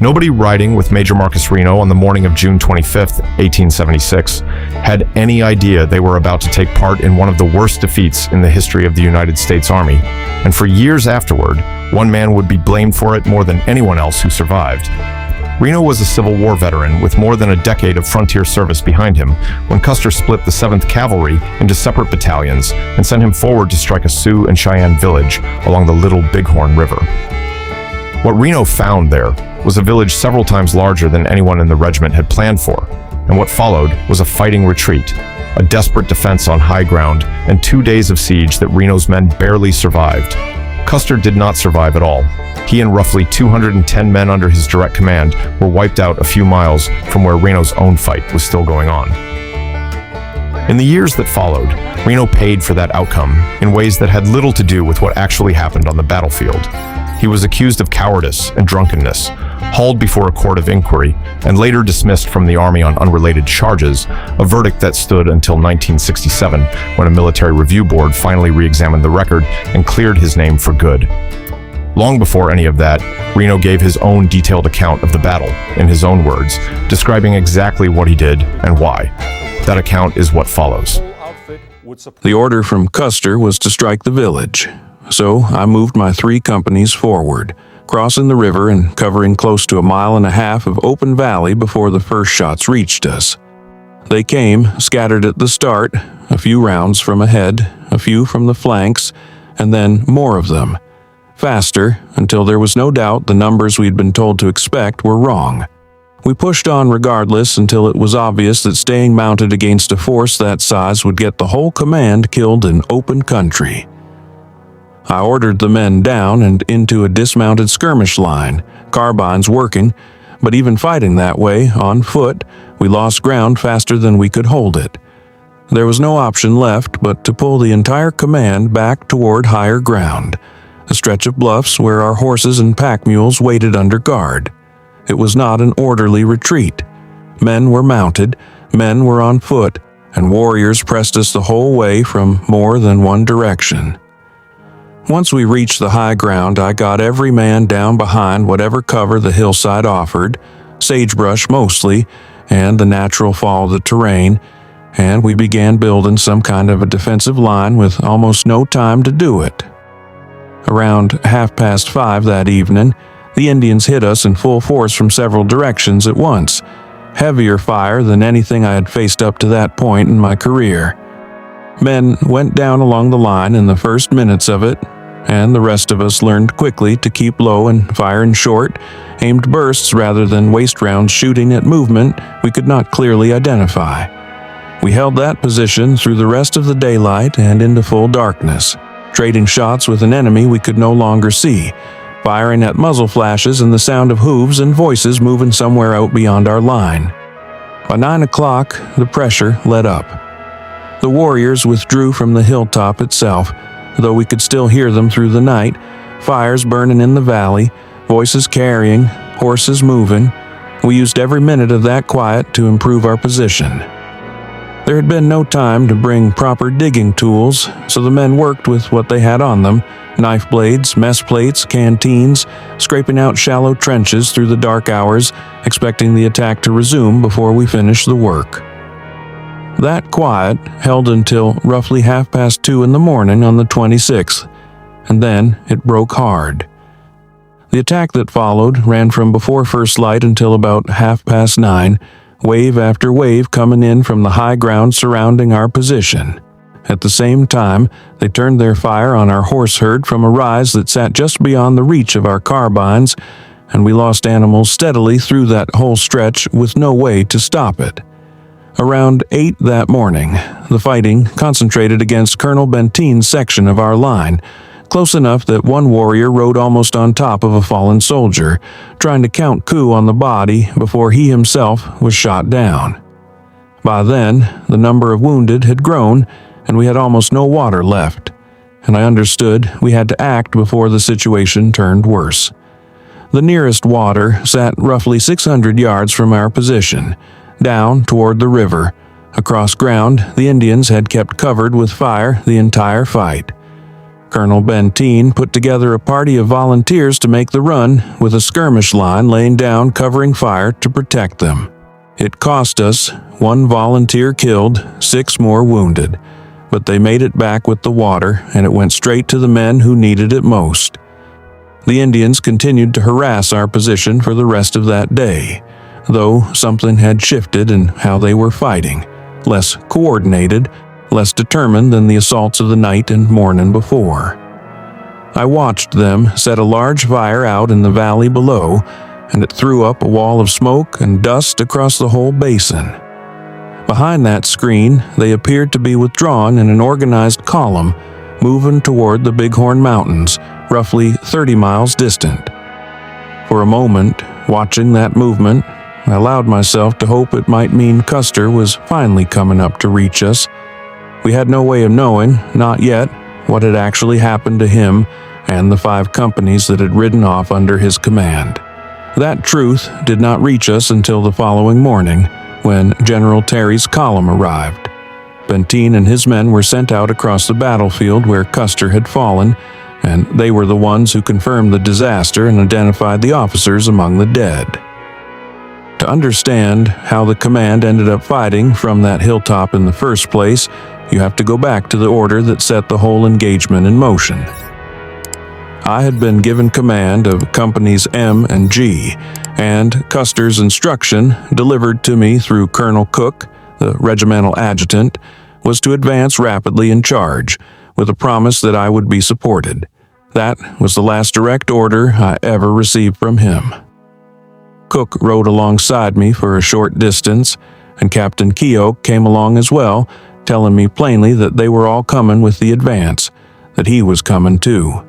Nobody riding with Major Marcus Reno on the morning of June 25, 1876, had any idea they were about to take part in one of the worst defeats in the history of the United States Army, and for years afterward, one man would be blamed for it more than anyone else who survived. Reno was a Civil War veteran with more than a decade of frontier service behind him when Custer split the 7th Cavalry into separate battalions and sent him forward to strike a Sioux and Cheyenne village along the Little Bighorn River. What Reno found there was a village several times larger than anyone in the regiment had planned for, and what followed was a fighting retreat, a desperate defense on high ground, and 2 days of siege that Reno's men barely survived. Custer did not survive at all. He and roughly 210 men under his direct command were wiped out a few miles from where Reno's own fight was still going on. In the years that followed, Reno paid for that outcome in ways that had little to do with what actually happened on the battlefield. He was accused of cowardice and drunkenness, hauled before a court of inquiry, and later dismissed from the Army on unrelated charges, a verdict that stood until 1967, when a military review board finally re-examined the record and cleared his name for good. Long before any of that, Reno gave his own detailed account of the battle, in his own words, describing exactly what he did and why. That account is what follows. The order from Custer was to strike the village, so I moved my 3 companies forward, crossing the river and covering close to 1.5 miles of open valley before the first shots reached us. They came, scattered at the start, a few rounds from ahead, a few from the flanks, and then more of them. Faster, until there was no doubt the numbers we'd been told to expect were wrong. We pushed on regardless until it was obvious that staying mounted against a force that size would get the whole command killed in open country. I ordered the men down and into a dismounted skirmish line, carbines working, but even fighting that way, on foot, we lost ground faster than we could hold it. There was no option left but to pull the entire command back toward higher ground, a stretch of bluffs where our horses and pack mules waited under guard. It was not an orderly retreat. Men were mounted, men were on foot, and warriors pressed us the whole way from more than one direction. Once we reached the high ground, I got every man down behind whatever cover the hillside offered, sagebrush mostly, and the natural fall of the terrain, and we began building some kind of a defensive line with almost no time to do it. Around 5:30 that evening, the Indians hit us in full force from several directions at once, heavier fire than anything I had faced up to that point in my career. Men went down along the line in the first minutes of it, and the rest of us learned quickly to keep low and fire in short, aimed bursts rather than waste rounds shooting at movement we could not clearly identify. We held that position through the rest of the daylight and into full darkness, trading shots with an enemy we could no longer see, firing at muzzle flashes and the sound of hooves and voices moving somewhere out beyond our line. By 9 o'clock, the pressure let up. The warriors withdrew from the hilltop itself, though we could still hear them through the night, fires burning in the valley, voices carrying, horses moving. We used every minute of that quiet to improve our position. There had been no time to bring proper digging tools, so the men worked with what they had on them, knife blades, mess plates, canteens, scraping out shallow trenches through the dark hours, expecting the attack to resume before we finished the work. That quiet held until roughly 2:30 in the morning on the 26th, and then it broke hard. The attack that followed ran from before first light until about 9:30, wave after wave coming in from the high ground surrounding our position. At the same time, they turned their fire on our horse herd from a rise that sat just beyond the reach of our carbines, and we lost animals steadily through that whole stretch with no way to stop it. Around 8 that morning, the fighting concentrated against Colonel Bentine's section of our line, close enough that one warrior rode almost on top of a fallen soldier, trying to count coup on the body before he himself was shot down. By then, the number of wounded had grown, and we had almost no water left, and I understood we had to act before the situation turned worse. The nearest water sat roughly 600 yards from our position, down toward the river. Across ground, the Indians had kept covered with fire the entire fight. Colonel Benteen put together a party of volunteers to make the run, with a skirmish line laying down covering fire to protect them. It cost us 1 volunteer killed, 6 more wounded, but they made it back with the water, and it went straight to the men who needed it most. The Indians continued to harass our position for the rest of that day, though something had shifted in how they were fighting, less coordinated, less determined than the assaults of the night and morning before. I watched them set a large fire out in the valley below, and it threw up a wall of smoke and dust across the whole basin. Behind that screen, they appeared to be withdrawn in an organized column, moving toward the Bighorn Mountains, roughly 30 miles distant. For a moment, watching that movement, I allowed myself to hope it might mean Custer was finally coming up to reach us. We had no way of knowing, not yet, what had actually happened to him and the 5 companies that had ridden off under his command. That truth did not reach us until the following morning, when General Terry's column arrived. Benteen and his men were sent out across the battlefield where Custer had fallen, and they were the ones who confirmed the disaster and identified the officers among the dead. To understand how the command ended up fighting from that hilltop in the first place, you have to go back to the order that set the whole engagement in motion. I had been given command of Companies M and G, and Custer's instruction, delivered to me through Colonel Cook, the regimental adjutant, was to advance rapidly in charge, with a promise that I would be supported. That was the last direct order I ever received from him. Cook rode alongside me for a short distance, and Captain Keogh came along as well, telling me plainly that they were all coming with the advance, that he was coming too.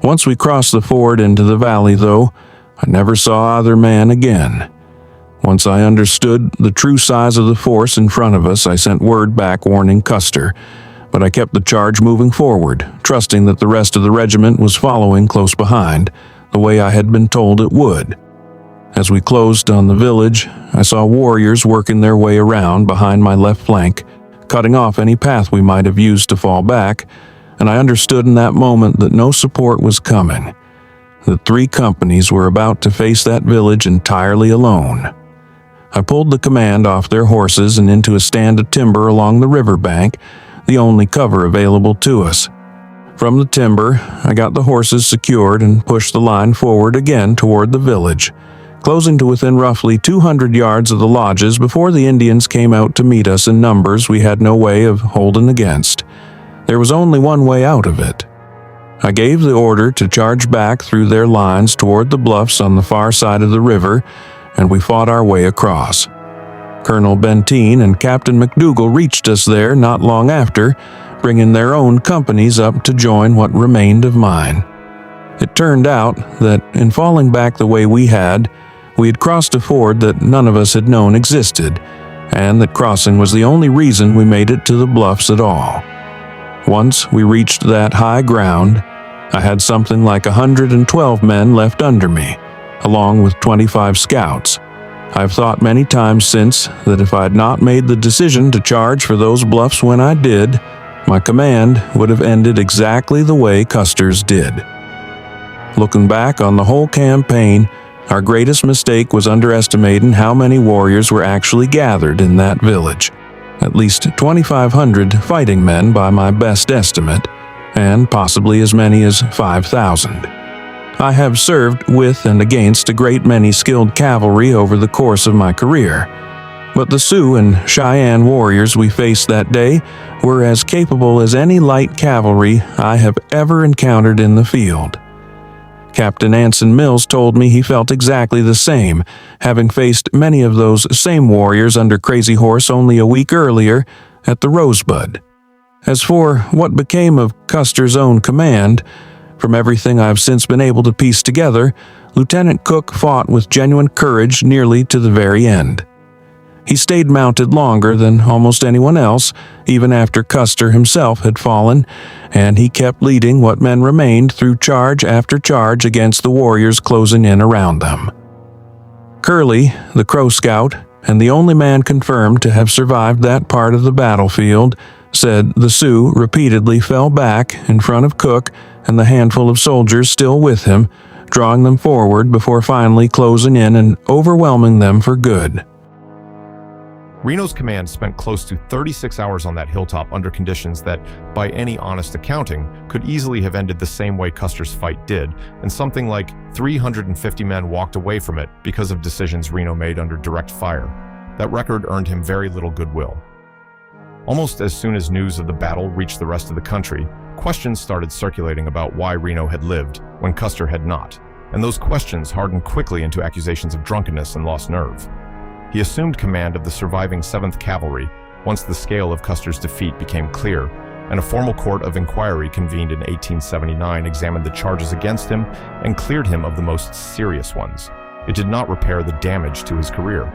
Once we crossed the ford into the valley, though, I never saw either man again. Once I understood the true size of the force in front of us, I sent word back warning Custer, but I kept the charge moving forward, trusting that the rest of the regiment was following close behind, the way I had been told it would. As we closed on the village, I saw warriors working their way around behind my left flank, cutting off any path we might have used to fall back, and I understood in that moment that no support was coming. The 3 companies were about to face that village entirely alone. I pulled the command off their horses and into a stand of timber along the riverbank, the only cover available to us. From the timber, I got the horses secured and pushed the line forward again toward the village, closing to within roughly 200 yards of the lodges before the Indians came out to meet us in numbers we had no way of holding against. There was only one way out of it. I gave the order to charge back through their lines toward the bluffs on the far side of the river, and we fought our way across. Colonel Benteen and Captain McDougal reached us there not long after, bringing their own companies up to join what remained of mine. It turned out that in falling back the way we had crossed a ford that none of us had known existed, and that crossing was the only reason we made it to the bluffs at all. Once we reached that high ground, I had something like 112 men left under me, along with 25 scouts. I've thought many times since that if I had not made the decision to charge for those bluffs when I did, my command would have ended exactly the way Custer's did. Looking back on the whole campaign, our greatest mistake was underestimating how many warriors were actually gathered in that village. At least 2,500 fighting men by my best estimate, and possibly as many as 5,000. I have served with and against a great many skilled cavalry over the course of my career, but the Sioux and Cheyenne warriors we faced that day were as capable as any light cavalry I have ever encountered in the field. Captain Anson Mills told me he felt exactly the same, having faced many of those same warriors under Crazy Horse only a week earlier at the Rosebud. As for what became of Custer's own command, from everything I've since been able to piece together, Lieutenant Cook fought with genuine courage nearly to the very end. He stayed mounted longer than almost anyone else, even after Custer himself had fallen, and he kept leading what men remained through charge after charge against the warriors closing in around them. Curley, the Crow Scout, and the only man confirmed to have survived that part of the battlefield, said the Sioux repeatedly fell back in front of Cook and the handful of soldiers still with him, drawing them forward before finally closing in and overwhelming them for good. Reno's command spent close to 36 hours on that hilltop under conditions that, by any honest accounting, could easily have ended the same way Custer's fight did, and something like 350 men walked away from it because of decisions Reno made under direct fire. That record earned him very little goodwill. Almost as soon as news of the battle reached the rest of the country, questions started circulating about why Reno had lived when Custer had not, and those questions hardened quickly into accusations of drunkenness and lost nerve. He assumed command of the surviving 7th Cavalry once the scale of Custer's defeat became clear, and a formal court of inquiry convened in 1879 examined the charges against him and cleared him of the most serious ones. It did not repair the damage to his career.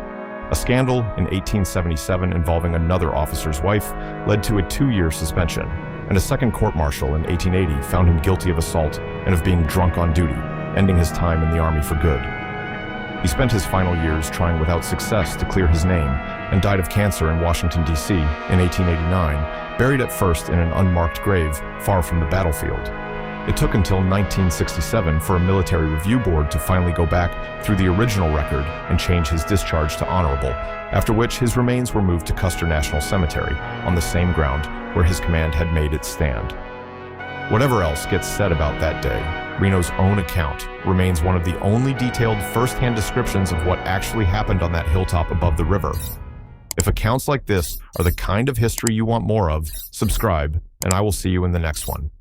A scandal in 1877 involving another officer's wife led to a 2-year suspension, and a second court-martial in 1880 found him guilty of assault and of being drunk on duty, ending his time in the Army for good. He spent his final years trying without success to clear his name and died of cancer in Washington, D.C. in 1889, buried at first in an unmarked grave far from the battlefield. It took until 1967 for a military review board to finally go back through the original record and change his discharge to honorable, after which his remains were moved to Custer National Cemetery on the same ground where his command had made its stand. Whatever else gets said about that day, Reno's own account remains one of the only detailed first-hand descriptions of what actually happened on that hilltop above the river. If accounts like this are the kind of history you want more of, subscribe, and I will see you in the next one.